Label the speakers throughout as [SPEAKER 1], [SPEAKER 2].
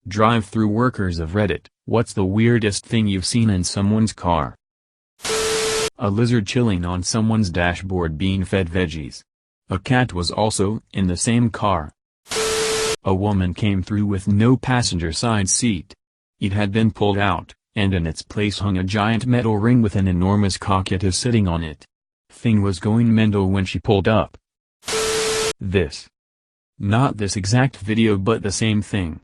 [SPEAKER 1] Drive-thru workers of Reddit, what's the weirdest thing you've seen in someone's car? A lizard chilling on someone's dashboard being fed veggies. A cat was also in the same car. A woman came through with no passenger side seat. It had been pulled out, and in its place hung a giant metal ring with an enormous cockatiel sitting on it. Thing was going mental when she pulled up. This. Not this exact video but the same thing.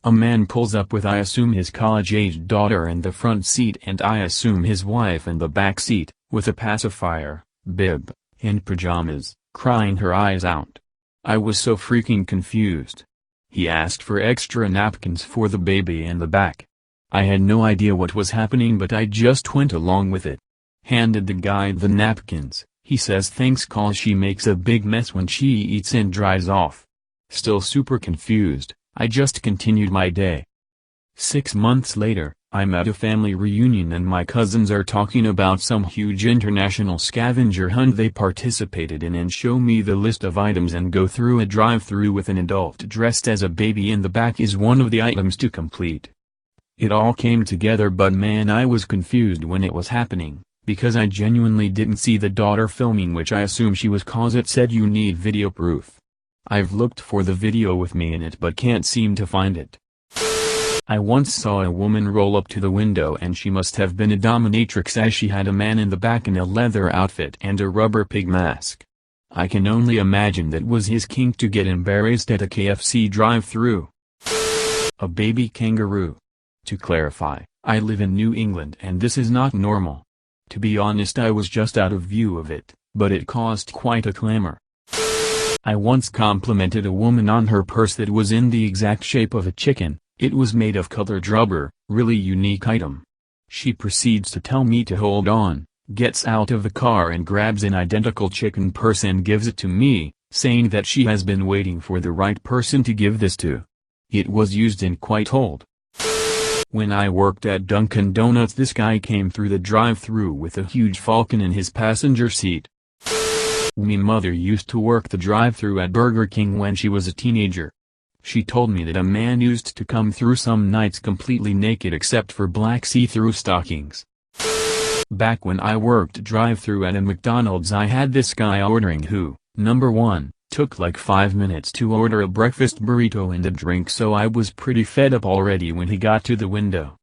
[SPEAKER 1] A man pulls up with I assume his college-aged daughter in the front seat and I assume his wife in the back seat, with a pacifier, bib, and pajamas, crying her eyes out. I was so freaking confused. He asked for extra napkins for the baby in the back. I had no idea what was happening but I just went along with it. Handed the guy the napkins, he says thanks cause she makes a big mess when she eats and dries off. Still super confused, I just continued my day. 6 months later, I'm at a family reunion and my cousins are talking about some huge international scavenger hunt they participated in and show me the list of items and go through a drive-thru with an adult dressed as a baby in the back is one of the items to complete. It all came together but man I was confused when it was happening, because I genuinely didn't see the daughter filming which I assume she was cause it said you need video proof. I've looked for the video with me in it but can't seem to find it. I once saw a woman roll up to the window and she must have been a dominatrix as she had a man in the back in a leather outfit and a rubber pig mask. I can only imagine that was his kink to get embarrassed at a KFC drive-thru. A baby kangaroo. To clarify, I live in New England and this is not normal. To be honest I was just out of view of it, but it caused quite a clamor. I once complimented a woman on her purse that was in the exact shape of a chicken. It was made of colored rubber, really unique item. She proceeds to tell me to hold on, gets out of the car and grabs an identical chicken purse and gives it to me, saying that she has been waiting for the right person to give this to. It was used and quite old. When I worked at Dunkin' Donuts this guy came through the drive-thru with a huge falcon in his passenger seat. Me mother used to work the drive-thru at Burger King when she was a teenager. She told me that a man used to come through some nights completely naked except for black see-through stockings. Back when I worked drive-thru at a McDonald's I had this guy ordering who, number 1, took like 5 minutes to order a breakfast burrito and a drink so I was pretty fed up already when he got to the window.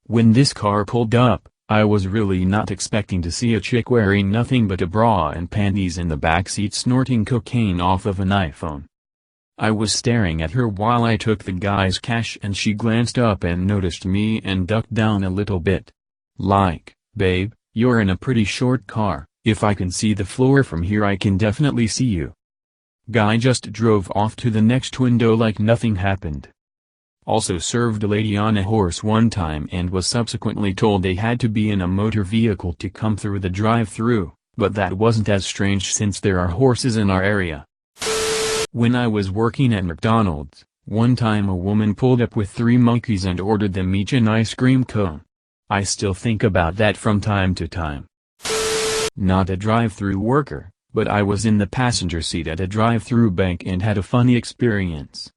[SPEAKER 1] When this car pulled up, I was really not expecting to see a chick wearing nothing but a bra and panties in the backseat snorting cocaine off of an iPhone. I was staring at her while I took the guy's cash and she glanced up and noticed me and ducked down a little bit. Like, babe, you're in a pretty short car, if I can see the floor from here I can definitely see you. Guy just drove off to the next window like nothing happened. Also served a lady on a horse one time and was subsequently told they had to be in a motor vehicle to come through the drive-thru, but that wasn't as strange since there are horses in our area. When I was working at McDonald's, one time a woman pulled up with 3 monkeys and ordered them each an ice cream cone. I still think about that from time to time. Not a drive-thru worker, but I was in the passenger seat at a drive-thru bank and had a funny experience.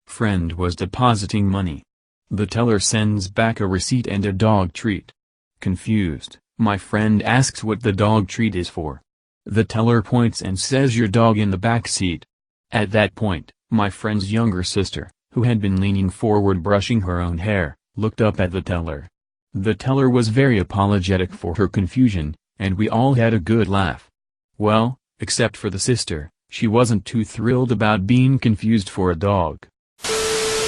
[SPEAKER 1] Friend was depositing money. The teller sends back a receipt and a dog treat. Confused, my friend asks what the dog treat is for. The teller points and says your dog in the back seat. At that point, my friend's younger sister, who had been leaning forward brushing her own hair, looked up at the teller. The teller was very apologetic for her confusion, and we all had a good laugh. Well, except for the sister, she wasn't too thrilled about being confused for a dog.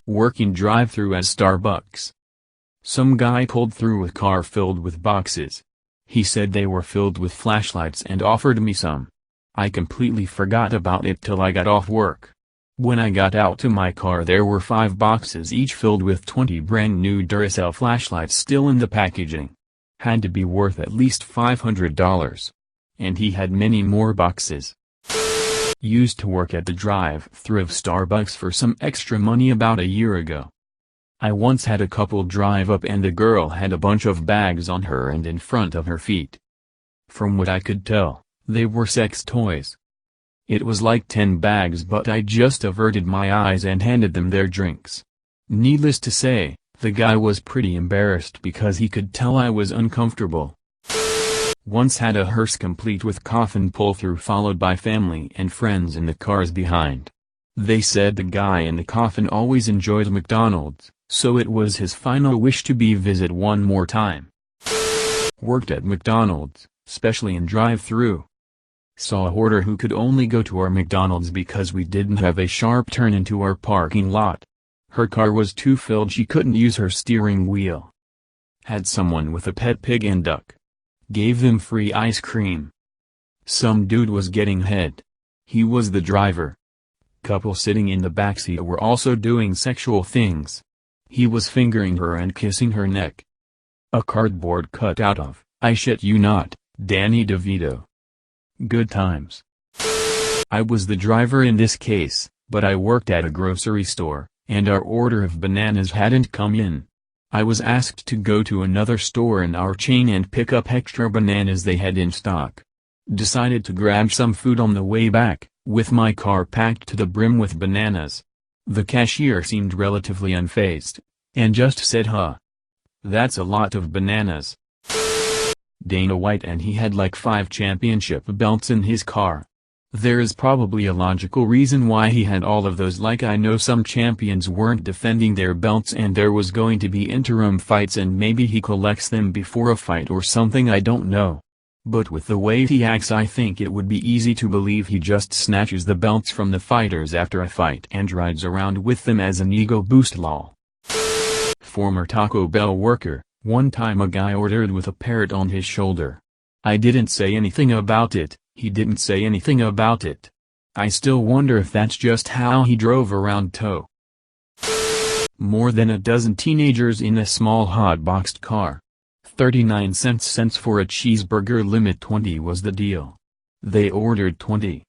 [SPEAKER 1] Working drive-thru at Starbucks. Some guy pulled through a car filled with boxes. He said they were filled with flashlights and offered me some. I completely forgot about it till I got off work. When I got out to my car there were 5 boxes each filled with 20 brand new Duracell flashlights still in the packaging. Had to be worth at least $500. And he had many more boxes. Used to work at the drive-thru of Starbucks for some extra money about a year ago. I once had a couple drive up and the girl had a bunch of bags on her and in front of her feet. From what I could tell, they were sex toys. It was like 10 bags but I just averted my eyes and handed them their drinks. Needless to say, the guy was pretty embarrassed because he could tell I was uncomfortable. Once had a hearse complete with coffin pull-through followed by family and friends in the cars behind. They said the guy in the coffin always enjoyed McDonald's, so it was his final wish to be visit one more time. Worked at McDonald's, especially in drive-thru. Saw a hoarder who could only go to our McDonald's because we didn't have a sharp turn into our parking lot. Her car was too filled she couldn't use her steering wheel. Had someone with a pet pig and duck. Gave them free ice cream. Some dude was getting head. He was the driver. Couple sitting in the backseat were also doing sexual things. He was fingering her and kissing her neck. A cardboard cutout of, I shit you not, Danny DeVito. Good times. I was the driver in this case, but I worked at a grocery store, and our order of bananas hadn't come in. I was asked to go to another store in our chain and pick up extra bananas they had in stock. Decided to grab some food on the way back, with my car packed to the brim with bananas. The cashier seemed relatively unfazed, and just said huh. That's a lot of bananas. Dana White, and he had like 5 championship belts in his car. There is probably a logical reason why he had all of those, like I know some champions weren't defending their belts and there was going to be interim fights and maybe he collects them before a fight or something, I don't know. But with the way he acts I think it would be easy to believe he just snatches the belts from the fighters after a fight and rides around with them as an ego boost lol. Former Taco Bell worker, one time a guy ordered with a parrot on his shoulder. I didn't say anything about it, he didn't say anything about it. I still wonder if that's just how he drove around tow. More than a dozen teenagers in a small hot-boxed car. 39 cents for a cheeseburger, limit 20 was the deal. They ordered 20.